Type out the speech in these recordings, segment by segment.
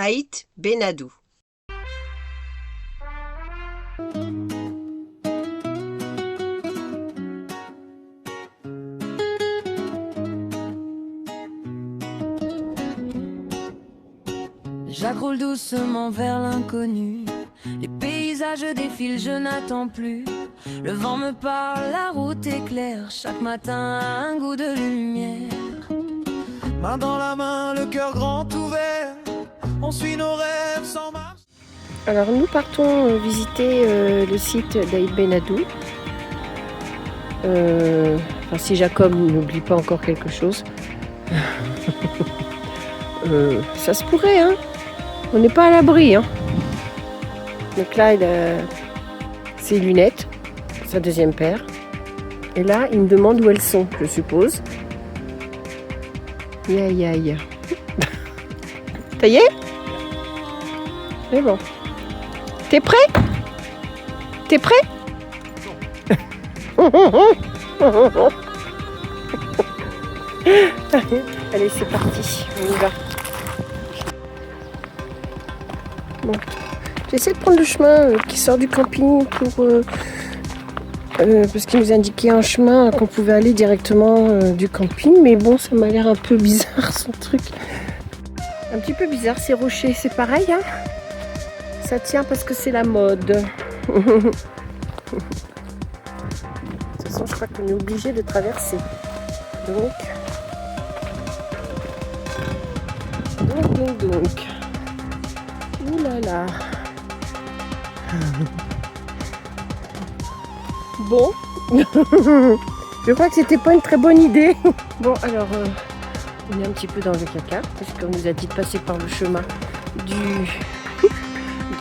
Aït Benadou. J'accroule doucement vers l'inconnu. Les paysages défilent, je n'attends plus. Le vent me parle, la route est claire. Chaque matin, un goût de lumière. Main dans la main, le cœur grand ouvert. On suit nos rêves sans marche. Alors nous partons visiter le site d'Aït Benadou. Si Jacob n'oublie pas encore quelque chose. Ça se pourrait, hein. On n'est pas à l'abri, hein. Donc là, il a ses lunettes, sa deuxième paire. Et là, il me demande où elles sont, je suppose. Aïe, aïe. Ça y est? C'est bon. T'es prêt? T'es prêt? Allez, c'est parti, on y va. Bon. J'essaie de prendre le chemin qui sort du camping pour parce qu'il nous indiquait un chemin qu'on pouvait aller directement du camping, mais bon, ça m'a l'air un peu bizarre son truc. Un petit peu bizarre, ces rochers, c'est pareil, hein. Ça tient parce que c'est la mode. De toute façon, je crois qu'on est obligé de traverser. Donc. Ouh là là. Bon. Je crois que c'était pas une très bonne idée. Bon, alors, on est un petit peu dans le caca, parce qu'on nous a dit de passer par le chemin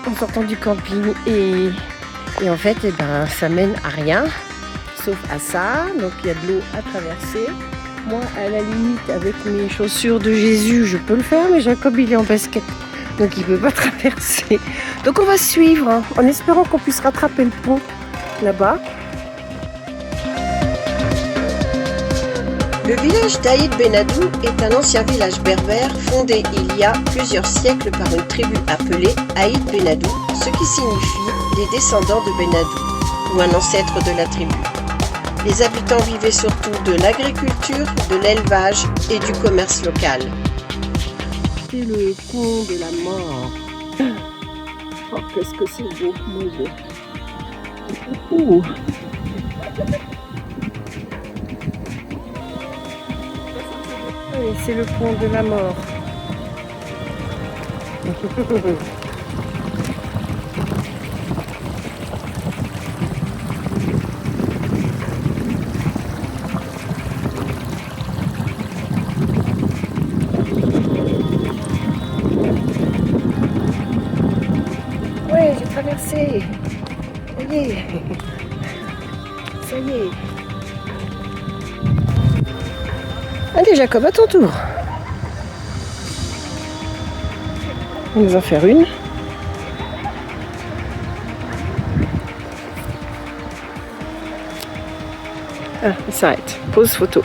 en sortant du camping. Et en fait, ça mène à rien, sauf à ça. Donc, il y a de l'eau à traverser. Moi, à la limite, avec mes chaussures de Jésus, je peux le faire, mais Jacob, il est en basket. Donc, il ne peut pas traverser. Donc, on va suivre, hein, en espérant qu'on puisse rattraper le pont là-bas. Le village d'Aït Benadou est un ancien village berbère fondé il y a plusieurs siècles par une tribu appelée Aït Benadou, ce qui signifie les descendants de Benadou, ou un ancêtre de la tribu. Les habitants vivaient surtout de l'agriculture, de l'élevage et du commerce local. C'est le pont de la mort. Oh, qu'est-ce que c'est beau, mon Dieu. Ouh. Oui, c'est le pont de la mort. Ouais, j'ai traversé. Ça y est. Ça y est. Allez Jacob, à ton tour. On va nous en faire une. Ah, il s'arrête. Pause photo.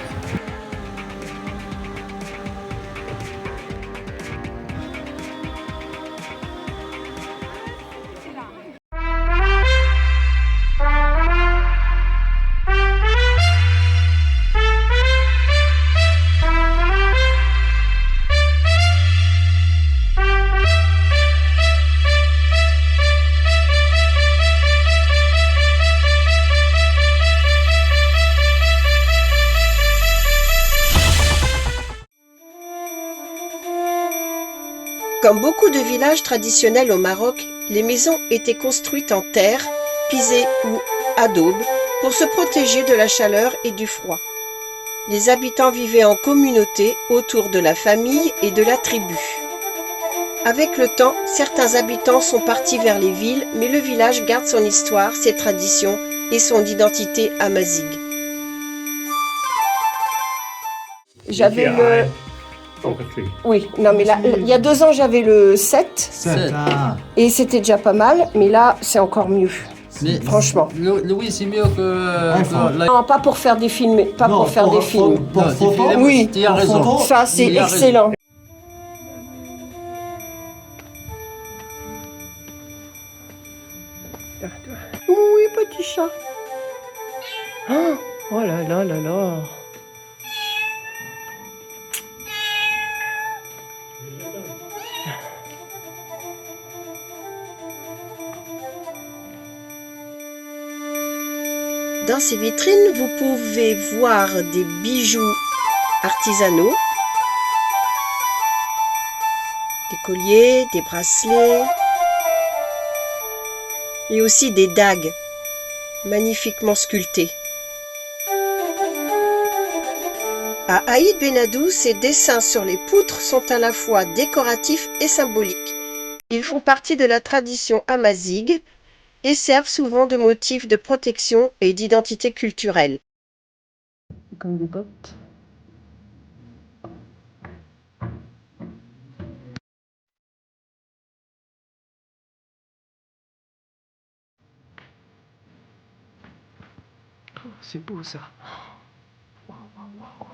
Comme beaucoup de villages traditionnels au Maroc, les maisons étaient construites en terre, pisées ou adobe pour se protéger de la chaleur et du froid. Les habitants vivaient en communauté autour de la famille et de la tribu. Avec le temps, certains habitants sont partis vers les villes, mais le village garde son histoire, ses traditions et son identité amazighe. J'avais le... Oui, non mais là, il y a 2 ans j'avais le 7 et c'était déjà pas mal, mais là c'est encore mieux. Mais franchement. Oui, c'est mieux que... Non, pas pour faire des films, pas pour faire des films. Oui, tu as raison. Ça c'est excellent. Oui, petit chat. Oh là là là là. Dans ces vitrines, vous pouvez voir des bijoux artisanaux, des colliers, des bracelets et aussi des dagues magnifiquement sculptées. À Aïd Benadou, ces dessins sur les poutres sont à la fois décoratifs et symboliques. Ils font partie de la tradition amazigh et servent souvent de motifs de protection et d'identité culturelle. Comme des bottes. Oh, c'est beau ça. Waouh, waouh, waouh.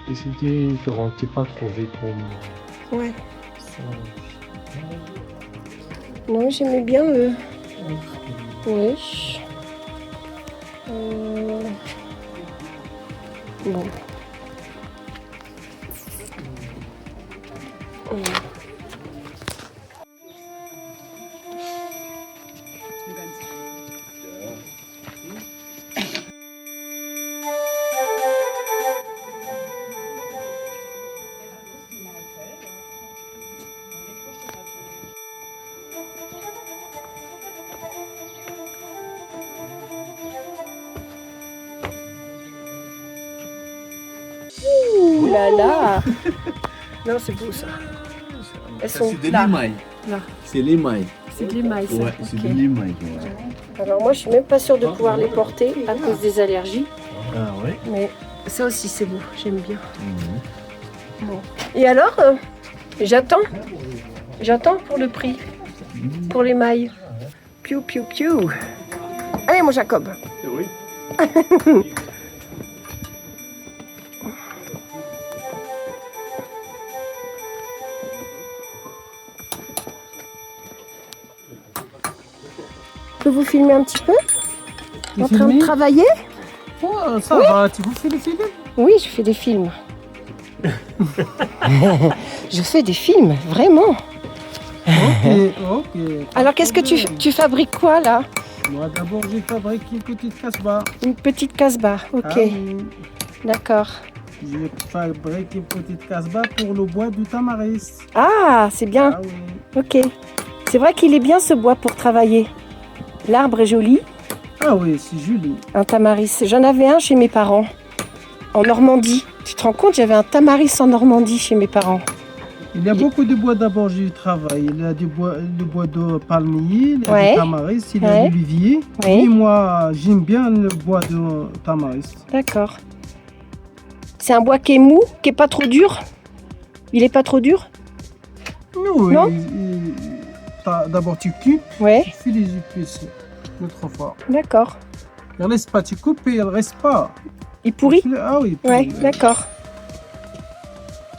Et c'était, je ne t'ai pas trouvé comme Ouais. ça. Non, j'aimais bien eux. Oui. Bon. Ouh là là. Non, c'est beau ça. Elles sont C'est de là. l'émail. Là. C'est l'émail. C'est de l'émail ça. Ouais, c'est Ok. de l'émail. Ouais. Alors moi, je suis même pas sûre de pouvoir les porter à cause des allergies. Ah ouais. Mais ça aussi, c'est beau. J'aime bien. Bon. Et alors, j'attends. J'attends pour le prix. Pour les mailles. Piou, piou, piou. Allez, mon Jacob. Oui. Je peux vous filmer un petit peu? En train de travailler? Oh, ça va, tu vous fais le film? Oui, je fais des films. Je fais des films, vraiment. Ok. Alors, qu'est-ce que tu fabriques quoi, là? Moi, d'abord, j'ai fabriqué une petite casse-bas. Une petite casse-bas, ok. Ah oui. D'accord. J'ai fabriqué une petite casse-bas pour le bois du tamaris. Ah, c'est bien. Ah oui. Ok. C'est vrai qu'il est bien ce bois pour travailler. L'arbre est joli. Ah oui, c'est joli. Un tamaris. J'en avais un chez mes parents, en Normandie. Tu te rends compte, j'avais un tamaris en Normandie chez mes parents. Il y a beaucoup de bois d'abord, j'ai travaillé. Il y a du bois, le bois de palmier, il y a Ouais. du tamaris, il y a Ouais. l'olivier. Oui. Et moi, j'aime bien le bois de tamaris. D'accord. C'est un bois qui est mou, qui est pas trop dur. Il est pas trop dur? Oui, Non. D'abord, tu coupes, Ouais, tu fais les épices notre fois. d'accord. Il ne reste pas, tu coupes et il ne reste pas. Il pourrit? Ah oui. Ouais, puis, d'accord.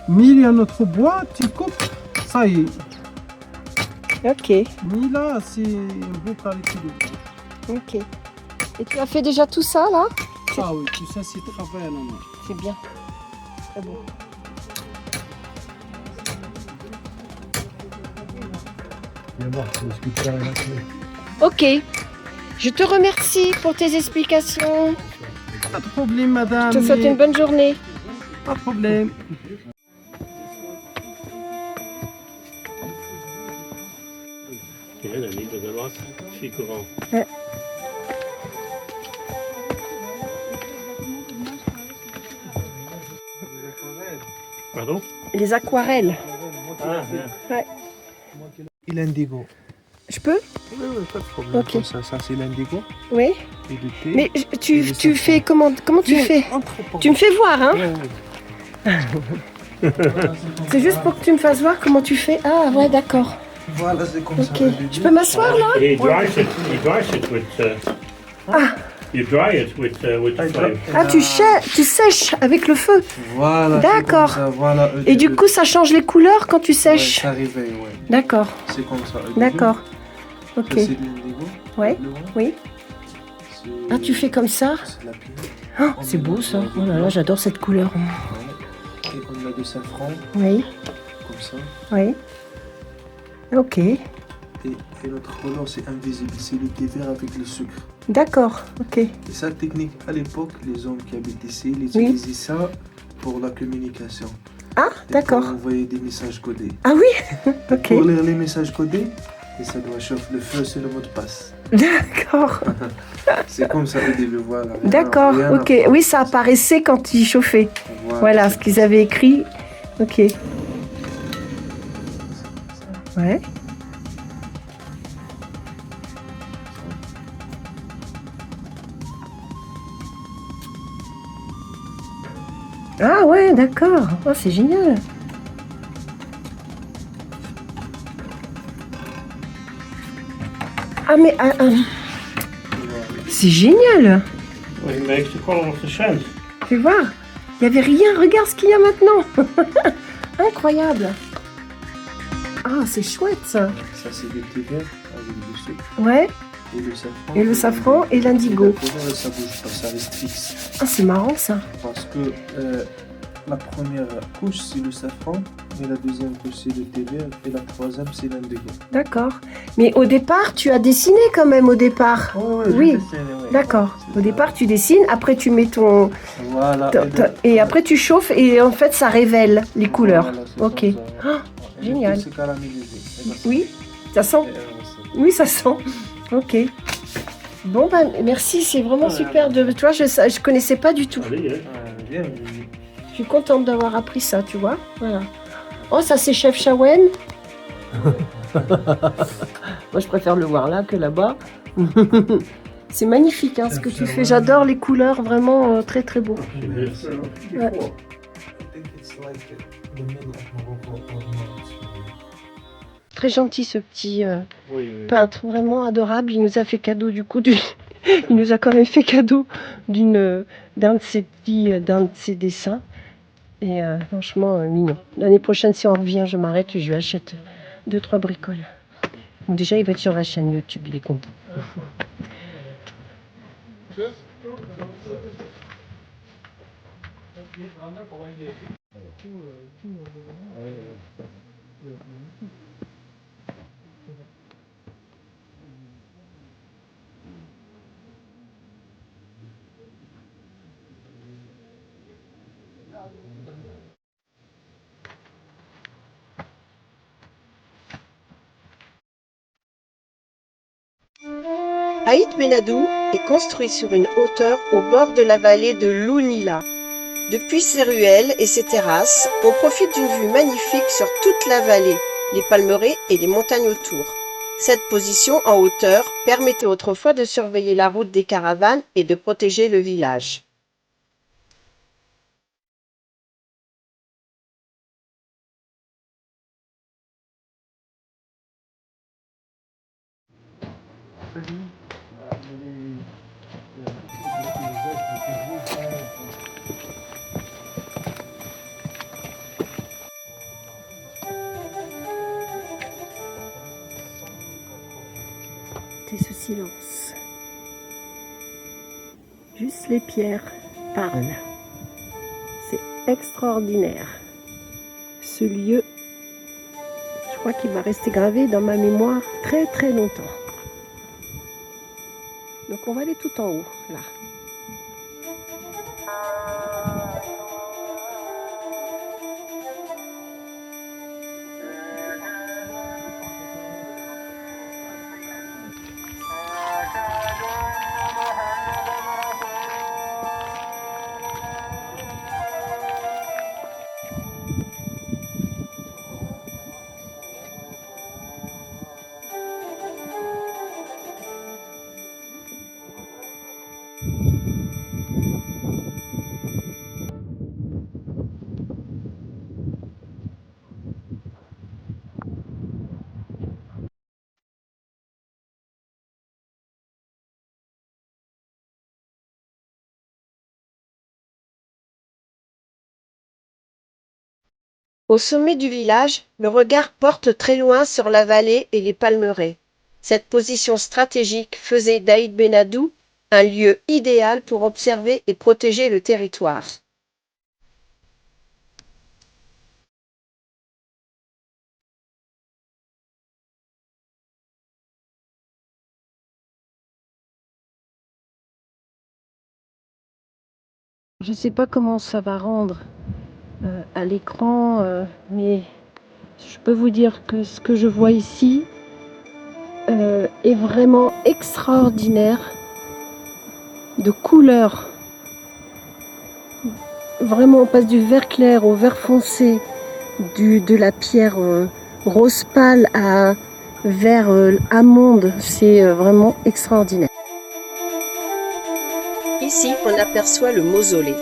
mais il y a notre bois, tu coupes, ça y est. Ok, Mais là, c'est une bonne qualité de bois. ok. Et tu as fait déjà tout ça là? Ah oui, tout ça, c'est travail à la main. C'est bien. Très bon. Ok. Je te remercie pour tes explications. Pas de problème, madame. Je te souhaite une bonne journée. Pas de problème. Pardon? Les aquarelles. Et l'indigo. Je peux? Oui, pas de problème. Ok. Comme ça c'est l'indigo. Oui. Et le thé. Mais Et tu le fais comment tu Viens, fais? entre, Tu me fais voir, hein? Ouais, ouais. C'est juste pour que tu me fasses voir comment tu fais. Ah ouais, d'accord. Voilà, c'est comme ça. Ok. Je peux m'asseoir là? He dries it with. Ah. You dry it with the flame. Ah, tu sèches avec le feu. Voilà. D'accord. c'est comme ça, Voilà, Et du coup, ça change les couleurs quand tu ouais, sèches. ça réveille, ouais. D'accord, C'est comme ça. au début. d'accord. Ok. Ça, c'est de l'indigo. Ouais, le blanc. oui. C'est- Ah, tu fais comme ça? C'est la pierre. Ah, c'est beau ça. Oh là là, j'adore cette couleur. Ouais. Et on a du safran, Oui, comme ça. oui. Ok, Et notre couleur, c'est invisible. C'est le thé vert avec le sucre. d'accord, ok. Et cette technique, à l'époque, les hommes qui habitent ici, ils Oui. utilisaient ça pour la communication. Ah, Et d'accord. pour envoyer des messages codés. Ah oui, ok. Pour lire les messages codés, et ça doit chauffer. Le feu, c'est le mot de passe. D'accord, C'est comme ça au début, voilà. Rien à- d'accord, rien à ok. voir. Oui, ça apparaissait quand il chauffait. Voilà ce qu'ils avaient écrit. Ok. Ouais. Ah ouais, d'accord. Oh, c'est génial. Ah mais c'est génial. Well, he makes the color of the sand. Fais voir. Il n'y avait rien. Regarde ce qu'il y a maintenant. Incroyable. Ah, c'est chouette ça. Ça, c'est du thé vert avec du sucre. Ouais. Et le safran. Et le safran et l'indigo. La couleur, ça bouge pas, ça reste fixe. Ah, c'est marrant ça. Parce que la première couche, c'est le safran. Et la deuxième couche, c'est le thé vert. Et la troisième, c'est l'indigo. D'accord. Mais au départ, tu as dessiné quand même au départ. Oui. D'accord. Au départ, tu dessines. Après, tu mets ton... Voilà. Et après, tu chauffes et en fait, ça révèle les couleurs. Voilà, c'est Ok. comme ça. Ah, Et génial. puis, c'est caramélisé. Et là, c'est- Oui, ça sent. et là, c'est- Oui, ça sent. Ok. Bon, ben, merci. C'est vraiment super. De... Tu vois, je connaissais pas du tout. Allez, hein. Bien, Je suis contente d'avoir appris ça, tu vois. Voilà. Oh, ça, c'est Chef Shawen. Moi, je préfère le voir là que là-bas. C'est magnifique hein, ce que tu fais. J'adore les couleurs, vraiment très très beau. Ouais. Très gentil ce petit Oui, oui. peintre, vraiment adorable. Il nous a fait cadeau du coup, il nous a quand même fait cadeau d'un de ses dessins. Et franchement mignon. L'année prochaine, si on revient, je m'arrête et je lui achète 2-3 bricoles. Donc déjà, il va être sur la chaîne YouTube, il est content. Aït Benadou est construit sur une hauteur au bord de la vallée de l'Ounila. Depuis ses ruelles et ses terrasses, on profite d'une vue magnifique sur toute la vallée, les palmeraies et les montagnes autour. Cette position en hauteur permettait autrefois de surveiller la route des caravanes et de protéger le village. C'est ce silence. Juste les pierres parlent. C'est extraordinaire. Ce lieu, je crois qu'il va rester gravé dans ma mémoire très très longtemps. Donc on va aller tout en haut, là. Au sommet du village, le regard porte très loin sur la vallée et les palmeraies. Cette position stratégique faisait d'Aït Ben Haddou un lieu idéal pour observer et protéger le territoire. Je ne sais pas comment ça va rendre à l'écran, mais je peux vous dire que ce que je vois ici est vraiment extraordinaire, de couleurs. Vraiment, on passe du vert clair au vert foncé, de la pierre rose pâle à vert amande. C'est vraiment extraordinaire. Ici, on aperçoit le mausolée.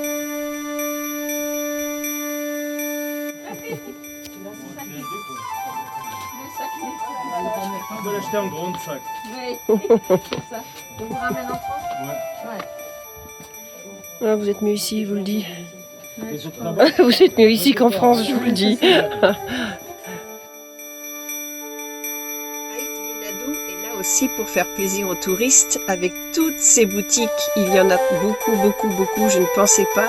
On va l'acheter en grand sac. Ah, vous êtes mieux ici, je vous le dis. Vous êtes mieux ici qu'en France, je vous le dis. Aït Ben Haddou est là aussi pour faire plaisir aux touristes avec toutes ces boutiques. Il y en a beaucoup, beaucoup, beaucoup. Je ne pensais pas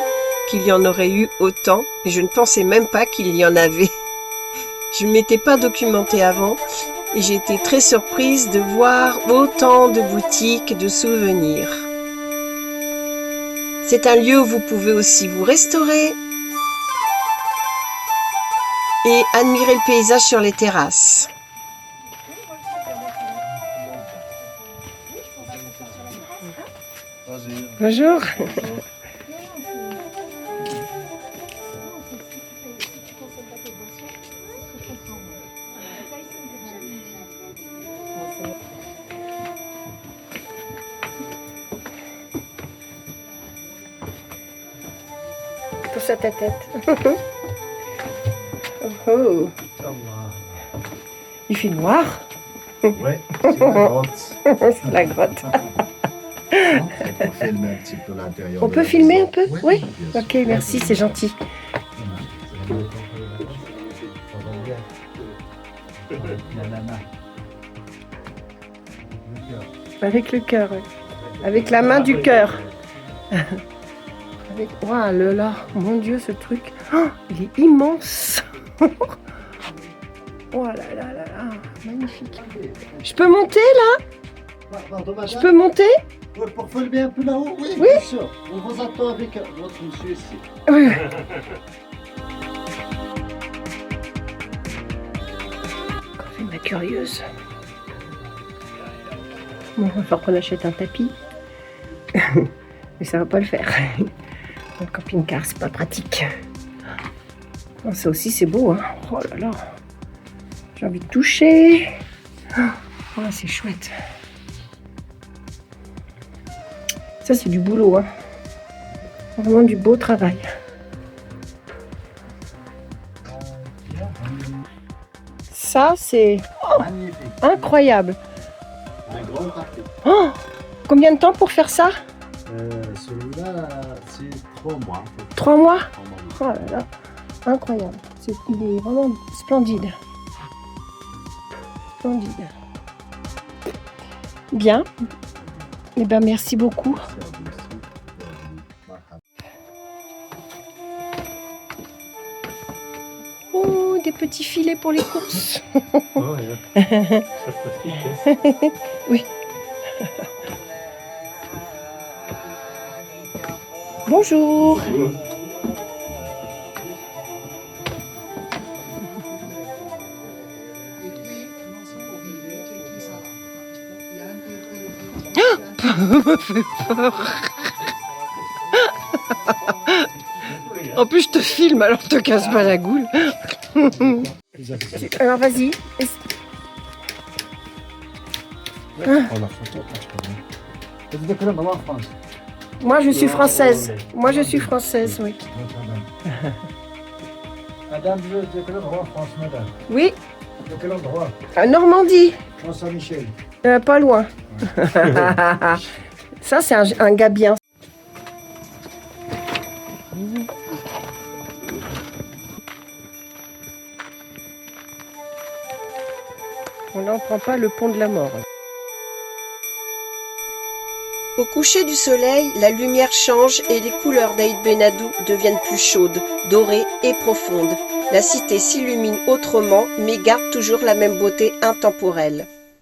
qu'il y en aurait eu autant et je ne pensais même pas qu'il y en avait. Je ne m'étais pas documentée avant et j'ai été très surprise de voir autant de boutiques, de souvenirs. C'est un lieu où vous pouvez aussi vous restaurer et admirer le paysage sur les terrasses. Bonjour. Pousse à ta tête. Oh. Il fait noir. Ouais, c'est la grotte. C'est la grotte. On peut filmer un petit peu l'intérieur. On de peut la filmer maison. un peu? Oui. bien Ok, sûr. merci, c'est gentil. Avec le cœur, oui. Avec la main du cœur. Avec... Waouh, là, mon Dieu, ce truc. Oh, il est immense. Oh là là là là, magnifique. Je peux monter là? Pardon, madame. Je peux monter? Ouais, pour filmer un peu là-haut, oui, Oui. bien sûr. On vous attend avec votre monsieur ici. Oui. Quand fait ma curieuse. Bon, il va falloir qu'on achète un tapis. Mais ça va pas le faire. Un camping-car, c'est pas pratique. Oh, ça aussi, c'est beau, hein. Oh là là. J'ai envie de toucher. Oh, c'est chouette. Ça, c'est du boulot, hein. Vraiment du beau travail. Ça, c'est Magnifique. incroyable. Un grand tapis. Oh, combien de temps pour faire ça? Celui-là, c'est 3 mois. 3 mois? 3 mois. Oh là là, incroyable. Il est vraiment splendide. Splendide. Bien. Eh bien, merci beaucoup. Oh, des petits filets pour les courses. Oh, ja. Ça plastique, hè? Oui. Bonjour. Me fait peur. En plus, je te filme, alors te casse pas la goule. Alors, vas-y. Oh, la photo, tu connais. Tu es en France. Moi, je suis française. Moi, je suis française, oui. Madame, de quel endroit en France, madame? Oui, De quel endroit? à Normandie, Mont-Saint-Michel. pas loin. Ça, c'est un gars bien. On n'en prend pas le pont de la mort. Au coucher du soleil, la lumière change et les couleurs d'Aïd Benadou deviennent plus chaudes, dorées et profondes. La cité s'illumine autrement, mais garde toujours la même beauté intemporelle.